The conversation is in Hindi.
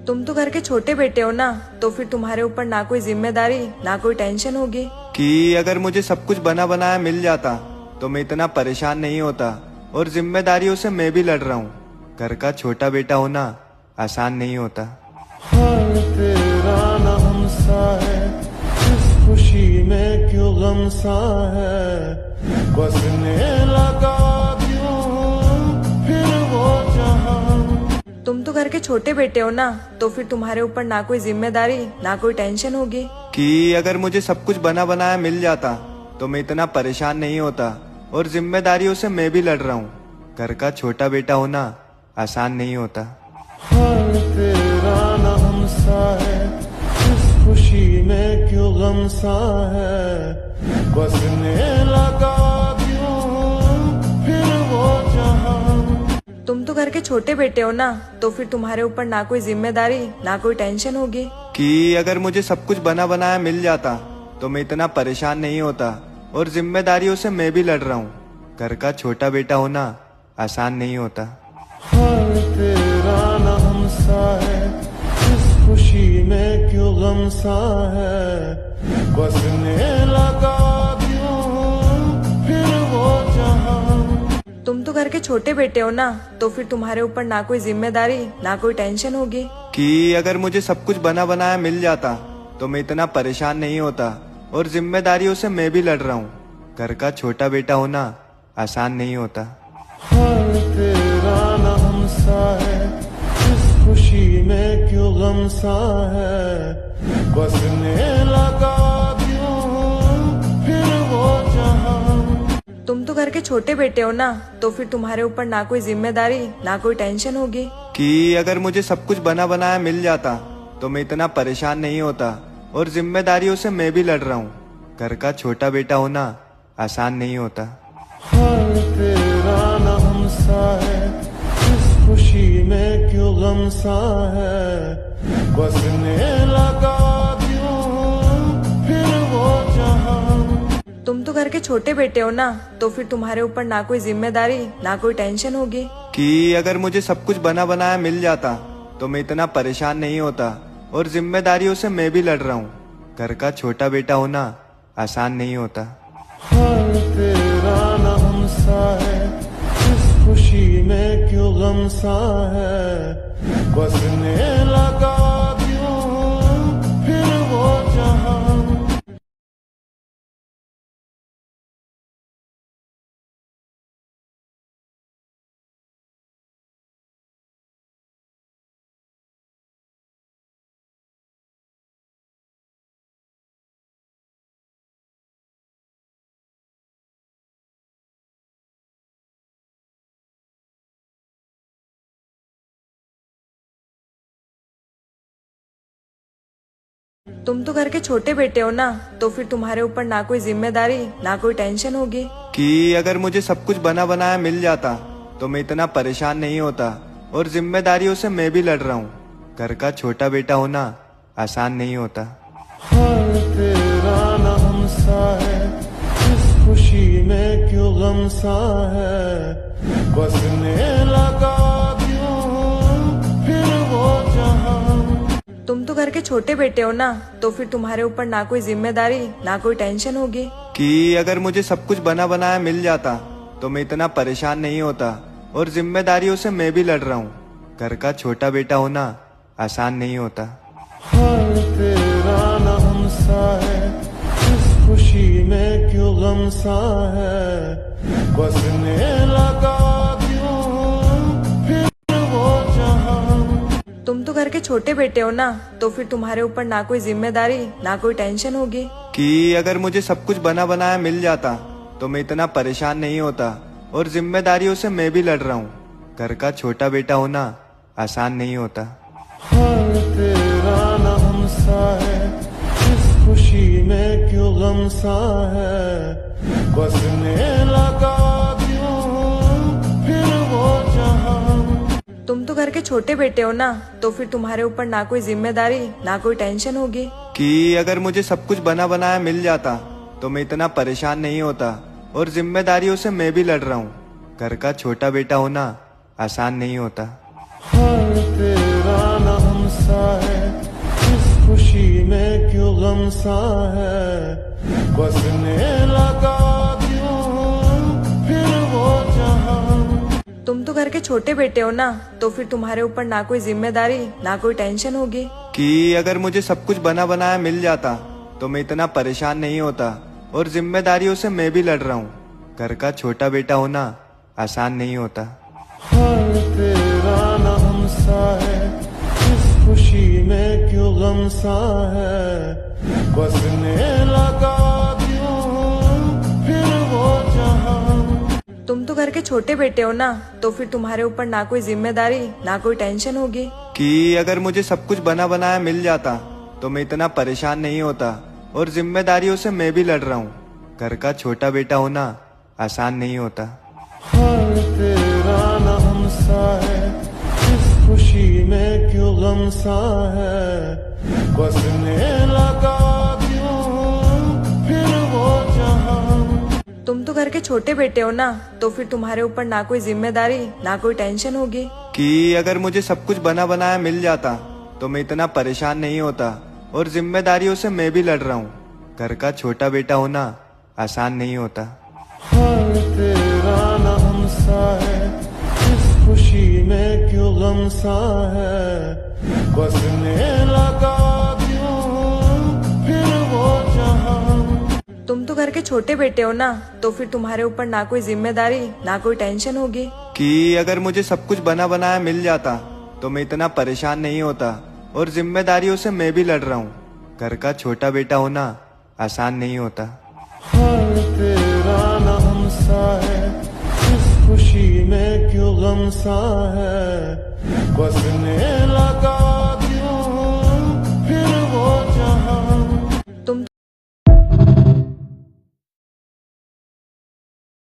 तुम तो घर के छोटे बेटे हो ना, तो फिर तुम्हारे ऊपर ना कोई जिम्मेदारी ना कोई टेंशन होगी। कि अगर मुझे सब कुछ बना बनाया मिल जाता तो मैं इतना परेशान नहीं होता। और जिम्मेदारियों से मैं भी लड़ रहा हूँ। घर का छोटा बेटा होना आसान नहीं होता। हाल तेरा न हमसा है, इस खुशी में क्यों गम सा है। बसने लगा क्यों फिर वो जहां। तुम तो घर के छोटे बेटे हो ना, तो फिर तुम्हारे ऊपर ना कोई जिम्मेदारी ना कोई टेंशन होगी। कि अगर मुझे सब कुछ बना बनाया मिल जाता तो मैं इतना परेशान नहीं होता। और जिम्मेदारियों से मैं भी लड़ रहा हूँ। घर का छोटा बेटा होना आसान नहीं होता। हाल तेरा न हमसा है, इस खुशी में क्यों गम सा है। बसने लगा क्यों फिर वो जहां। तुम तो घर के छोटे बेटे हो ना, तो फिर तुम्हारे ऊपर ना कोई जिम्मेदारी ना कोई टेंशन होगी। कि अगर मुझे सब कुछ बना बनाया मिल जाता तो मैं इतना परेशान नहीं होता। और जिम्मेदारियों से मैं भी लड़ रहा हूँ। घर का छोटा बेटा होना आसान नहीं होता। हाल तेरा न हमसा है, इस खुशी में क्यों गम सा है। बसने लगा क्यों फिर वो जहां। तुम तो घर के छोटे बेटे हो ना, तो फिर तुम्हारे ऊपर ना कोई जिम्मेदारी ना कोई टेंशन होगी। कि अगर मुझे सब कुछ बना बनाया मिल जाता तो मैं इतना परेशान नहीं होता। और जिम्मेदारियों से मैं भी लड़ रहा हूँ। घर का छोटा बेटा होना आसान नहीं होता। हाल तेरा न हमसा है, इस खुशी में क्यों गम सा है। बसने लगा क्यों फिर वो जहां। तुम तो घर के छोटे बेटे हो ना, तो फिर तुम्हारे ऊपर ना कोई जिम्मेदारी ना कोई टेंशन होगी। कि अगर मुझे सब कुछ बना बनाया मिल जाता तो मैं इतना परेशान नहीं होता। और जिम्मेदारियों से मैं भी लड़ रहा हूँ। घर का छोटा बेटा होना आसान नहीं होता। हाल तेरा न हमसा है, इस खुशी में क्यों गम सा है। बसने लगा क्यों फिर वो जहां। तुम तो घर के छोटे बेटे हो ना, तो फिर तुम्हारे ऊपर ना कोई जिम्मेदारी ना कोई टेंशन होगी। कि अगर मुझे सब कुछ बना बनाया मिल जाता तो मैं इतना परेशान नहीं होता। और जिम्मेदारियों से मैं भी लड़ रहा हूँ। घर का छोटा बेटा होना आसान नहीं होता। हाल तेरा न हमसा है, इस खुशी में क्यों गम सा है। बसने लगा क्यों फिर वो जहां। तुम तो घर के छोटे बेटे हो ना, तो फिर तुम्हारे ऊपर ना कोई जिम्मेदारी ना कोई टेंशन होगी। कि अगर मुझे सब कुछ बना बनाया मिल जाता तो मैं इतना परेशान नहीं होता। और जिम्मेदारियों से मैं भी लड़ रहा हूँ। घर का छोटा बेटा होना आसान नहीं होता। हाल तेरा न हमसा है, इस खुशी में क्यों गम सा है। बसने लगा क्यों फिर वो जहां। तुम तो घर के छोटे बेटे हो ना, तो फिर तुम्हारे ऊपर ना कोई जिम्मेदारी ना कोई टेंशन होगी। कि अगर मुझे सब कुछ बना बनाया मिल जाता तो मैं इतना परेशान नहीं होता। और जिम्मेदारियों से मैं भी लड़ रहा हूँ। घर का छोटा बेटा होना आसान नहीं होता। हाल तेरा न हमसा है, इस खुशी में क्यों गम सा है। बसने लगा क्यों फिर वो जहां। तुम तो घर के छोटे बेटे हो ना, तो फिर तुम्हारे ऊपर ना कोई जिम्मेदारी ना कोई टेंशन होगी। कि अगर मुझे सब कुछ बना बनाया मिल जाता तो मैं इतना परेशान नहीं होता। और जिम्मेदारियों से मैं भी लड़ रहा हूँ। घर का छोटा बेटा होना आसान नहीं होता। हाल तेरा न हमसा है, इस खुशी में क्यों गम सा है। बसने लगा क्यों फिर वो जहां। तुम तो घर के छोटे बेटे हो ना, तो फिर तुम्हारे ऊपर ना कोई जिम्मेदारी ना कोई टेंशन होगी। कि अगर मुझे सब कुछ बना बनाया मिल जाता तो मैं इतना परेशान नहीं होता। और जिम्मेदारियों से मैं भी लड़ रहा हूँ। घर का छोटा बेटा होना आसान नहीं होता। हाल तेरा न हमसा गम सा है, बसने लगा क्यों फिर वो जहां। तुम तो घर के छोटे बेटे हो ना, तो फिर तुम्हारे ऊपर ना कोई जिम्मेदारी ना कोई टेंशन होगी। कि अगर मुझे सब कुछ बना बनाया मिल जाता तो मैं इतना परेशान नहीं होता, और जिम्मेदारियों से मैं भी लड़ रहा हूँ। घर का छोटा बेटा होना आसान नहीं होता। हाल तेरा न हमसा है, इस खुशी में क्यों गम सा है, बसने लगा क्यों फिर वो जहां। तुम तो घर के छोटे बेटे हो ना, तो फिर तुम्हारे ऊपर ना कोई जिम्मेदारी ना कोई टेंशन होगी। कि अगर मुझे सब कुछ बना बनाया मिल जाता तो मैं इतना परेशान नहीं होता, और जिम्मेदारियों से मैं भी लड़ रहा हूँ। घर का छोटा बेटा होना आसान नहीं होता। हाल तेरा न हमसा है, इस खुशी में क्यों गम सा है, बसने लगा क्यों फिर वो जहां। तुम तो घर के छोटे बेटे हो ना, तो फिर तुम्हारे ऊपर ना कोई जिम्मेदारी ना कोई टेंशन होगी। कि अगर मुझे सब कुछ बना बनाया मिल जाता तो मैं इतना परेशान नहीं होता, और जिम्मेदारियों से मैं भी लड़ रहा हूँ। घर का छोटा बेटा होना आसान नहीं होता। हाल तेरा न हमसा है, इस खुशी में क्यों गम सा है, बसने लगा क्यों फिर वो जहां। तुम तो घर के छोटे बेटे हो ना, तो फिर तुम्हारे ऊपर ना कोई जिम्मेदारी ना कोई टेंशन होगी। कि अगर मुझे सब कुछ बना बनाया मिल जाता तो मैं इतना परेशान नहीं होता, और जिम्मेदारियों से मैं भी लड़ रहा हूँ। घर का छोटा बेटा होना आसान नहीं होता। हाल तेरा न हमसा है, इस खुशी में क्यों गम सा है, बसने लगा